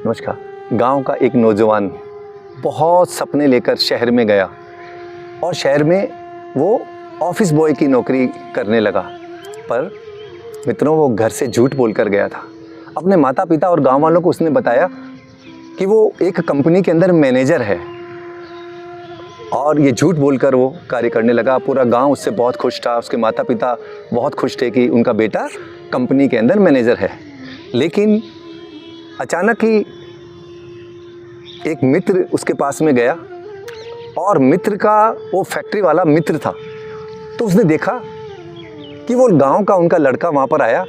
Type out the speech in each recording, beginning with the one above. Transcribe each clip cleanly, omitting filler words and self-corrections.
नमस्कार। गांव का एक नौजवान बहुत सपने लेकर शहर में गया और शहर में वो ऑफिस बॉय की नौकरी करने लगा। पर मित्रों, वो घर से झूठ बोलकर गया था। अपने माता पिता और गांव वालों को उसने बताया कि वो एक कंपनी के अंदर मैनेजर है और ये झूठ बोलकर वो कार्य करने लगा। पूरा गांव उससे बहुत खुश था। उसके माता पिता बहुत खुश थे कि उनका बेटा कंपनी के अंदर मैनेजर है। लेकिन अचानक ही एक मित्र उसके पास में गया और मित्र का वो फैक्ट्री वाला मित्र था। तो उसने देखा कि वो गांव का उनका लड़का वहाँ पर आया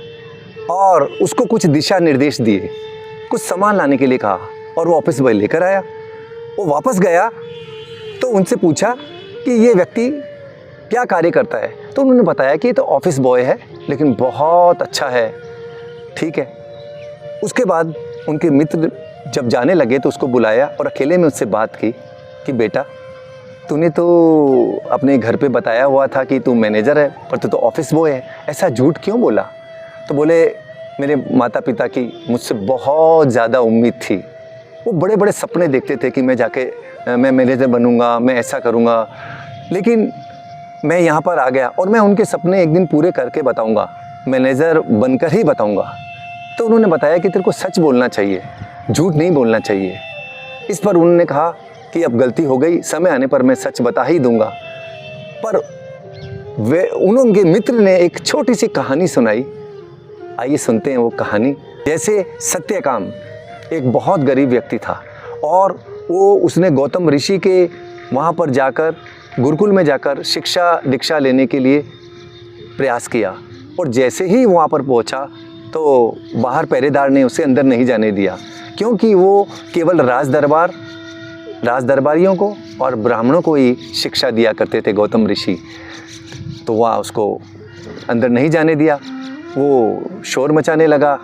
और उसको कुछ दिशा निर्देश दिए, कुछ सामान लाने के लिए कहा और वो ऑफिस बॉय लेकर आया। वो वापस गया तो उनसे पूछा कि ये व्यक्ति क्या कार्य करता है। तो उन्होंने बताया कि ये तो ऑफिस बॉय है लेकिन बहुत अच्छा है। ठीक है। उसके बाद उनके मित्र जब जाने लगे तो उसको बुलाया और अकेले में उससे बात की कि बेटा, तूने तो अपने घर पे बताया हुआ था कि तू मैनेजर है पर तू तो ऑफिस बॉय है, ऐसा झूठ क्यों बोला? तो बोले, मेरे माता पिता की मुझसे बहुत ज़्यादा उम्मीद थी। वो बड़े बड़े सपने देखते थे कि मैं मैनेजर बनूंगा, मैं ऐसा करूंगा। लेकिन मैं यहाँ पर आ गया और मैं उनके सपने एक दिन पूरे करके बताऊंगा, मैनेजर बनकर ही बताऊंगा। तो उन्होंने बताया कि तेरे को सच बोलना चाहिए, झूठ नहीं बोलना चाहिए। इस पर उन्होंने कहा कि अब गलती हो गई, समय आने पर मैं सच बता ही दूंगा। पर उनके मित्र ने एक छोटी सी कहानी सुनाई। आइए सुनते हैं वो कहानी। जैसे सत्यकाम एक बहुत गरीब व्यक्ति था और उसने गौतम ऋषि के वहाँ पर जाकर, गुरुकुल में जाकर शिक्षा दीक्षा लेने के लिए प्रयास किया। और जैसे ही वहाँ पर पहुँचा तो बाहर पहरेदार ने उसे अंदर नहीं जाने दिया, क्योंकि वो केवल राजदरबारियों को और ब्राह्मणों को ही शिक्षा दिया करते थे गौतम ऋषि। तो वहाँ उसको अंदर नहीं जाने दिया। वो शोर मचाने लगा।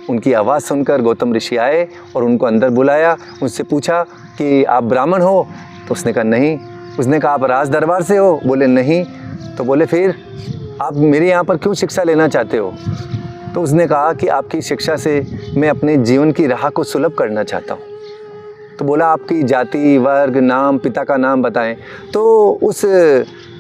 उनकी आवाज़ सुनकर गौतम ऋषि आए और उनको अंदर बुलाया। उनसे पूछा कि आप ब्राह्मण हो? तो उसने कहा नहीं। उसने कहा आप राज दरबार से हो? बोले नहीं। तो बोले फिर आप मेरे यहाँ पर क्यों शिक्षा लेना चाहते हो? तो उसने कहा कि आपकी शिक्षा से मैं अपने जीवन की राह को सुलभ करना चाहता हूँ। तो बोला आपकी जाति, वर्ग, नाम, पिता का नाम बताएं। तो उस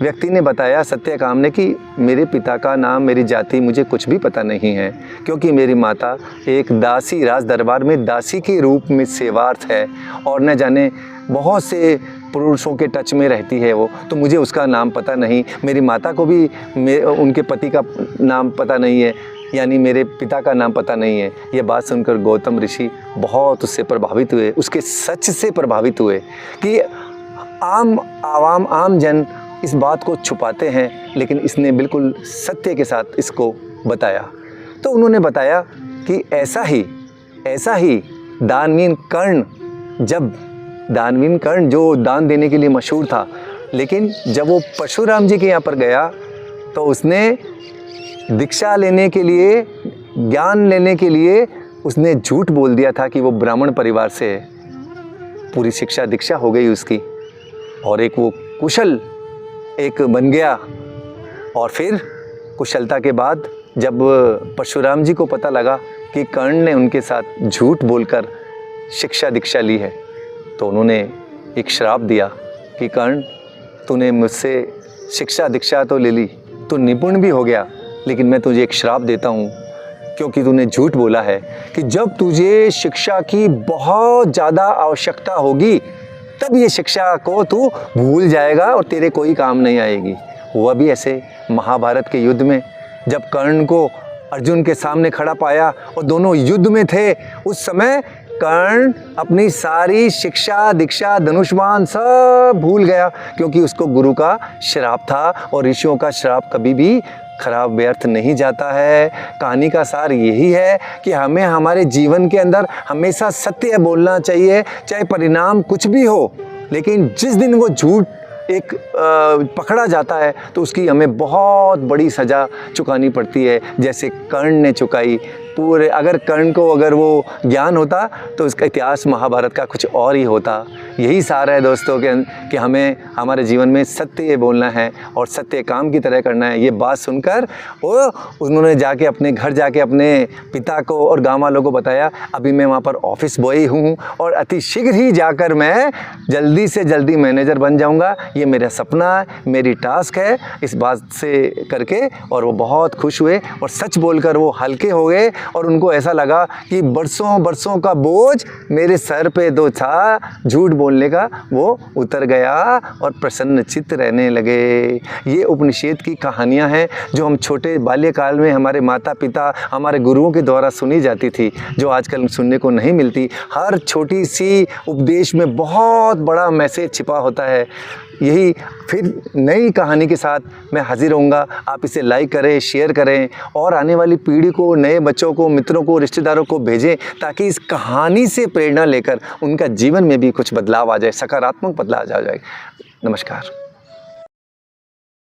व्यक्ति ने बताया, सत्यकाम ने, कि मेरे पिता का नाम, मेरी जाति मुझे कुछ भी पता नहीं है, क्योंकि मेरी माता एक दासी, राज दरबार में दासी के रूप में सेवार्थ है और न जाने बहुत से पुरुषों के टच में रहती है वो। तो मुझे उसका नाम पता नहीं। मेरी माता को भी उनके पति का नाम पता नहीं है, यानी मेरे पिता का नाम पता नहीं है। ये बात सुनकर गौतम ऋषि बहुत उससे प्रभावित हुए, उसके सच से प्रभावित हुए कि आम जन इस बात को छुपाते हैं, लेकिन इसने बिल्कुल सत्य के साथ इसको बताया। तो उन्होंने बताया कि ऐसा ही दानवीर कर्ण जो दान देने के लिए मशहूर था, लेकिन जब वो परशुराम जी के यहाँ पर गया तो उसने दीक्षा लेने के लिए, ज्ञान लेने के लिए उसने झूठ बोल दिया था कि वो ब्राह्मण परिवार से है। पूरी शिक्षा दीक्षा हो गई उसकी और एक वो कुशल एक बन गया। और फिर कुशलता के बाद जब परशुराम जी को पता लगा कि कर्ण ने उनके साथ झूठ बोलकर शिक्षा दीक्षा ली है, तो उन्होंने एक श्राप दिया कि कर्ण, तूने मुझसे शिक्षा दीक्षा तो ले ली, तू निपुण भी हो गया, लेकिन मैं तुझे एक श्राप देता हूँ, क्योंकि तूने झूठ बोला है कि जब तुझे शिक्षा की बहुत ज़्यादा आवश्यकता होगी तब ये शिक्षा को तू भूल जाएगा और तेरे कोई काम नहीं आएगी। हुआ भी ऐसे महाभारत के युद्ध में, जब कर्ण को अर्जुन के सामने खड़ा पाया और दोनों युद्ध में थे, उस समय कर्ण अपनी सारी शिक्षा दीक्षा, धनुष्मान सब भूल गया, क्योंकि उसको गुरु का श्राप था और ऋषियों का श्राप कभी भी खराब व्यर्थ नहीं जाता है। कहानी का सार यही है कि हमें हमारे जीवन के अंदर हमेशा सत्य बोलना चाहिए, चाहे परिणाम कुछ भी हो। लेकिन जिस दिन वो झूठ एक पकड़ा जाता है तो उसकी हमें बहुत बड़ी सज़ा चुकानी पड़ती है, जैसे कर्ण ने चुकाई। पूरे अगर कर्ण को अगर वो ज्ञान होता तो इसका इतिहास महाभारत का कुछ और ही होता। यही सार है दोस्तों कि हमें हमारे जीवन में सत्य बोलना है और सत्य काम की तरह करना है। ये बात सुनकर वो उन्होंने जाके अपने घर जाके अपने पिता को और गाँव वालों को बताया। अभी मैं वहाँ पर ऑफिस बॉय हूँ और अति शीघ्र ही जाकर मैं जल्दी से जल्दी मैनेजर बन जाऊँगा। ये मेरा सपना है, मेरी टास्क है, इस बात से करके। और वो बहुत खुश हुए और सच बोलकर वो हल्के हो गए और उनको ऐसा लगा कि बरसों बरसों का बोझ मेरे सर पे जो था झूठ बोलने का वो उतर गया और प्रसन्नचित्त रहने लगे। ये उपनिषद की कहानियाँ हैं जो हम छोटे बाल्यकाल में हमारे माता पिता हमारे गुरुओं के द्वारा सुनी जाती थी, जो आजकल सुनने को नहीं मिलती। हर छोटी सी उपदेश में बहुत बड़ा मैसेज छिपा होता है। यही फिर नई कहानी के साथ मैं हाजिर होऊंगा। आप इसे लाइक करें, शेयर करें और आने वाली पीढ़ी को, नए बच्चों को, मित्रों को, रिश्तेदारों को भेजें ताकि इस कहानी से प्रेरणा लेकर उनका जीवन में भी कुछ बदलाव आ जाए, सकारात्मक बदलाव आ जाए। नमस्कार।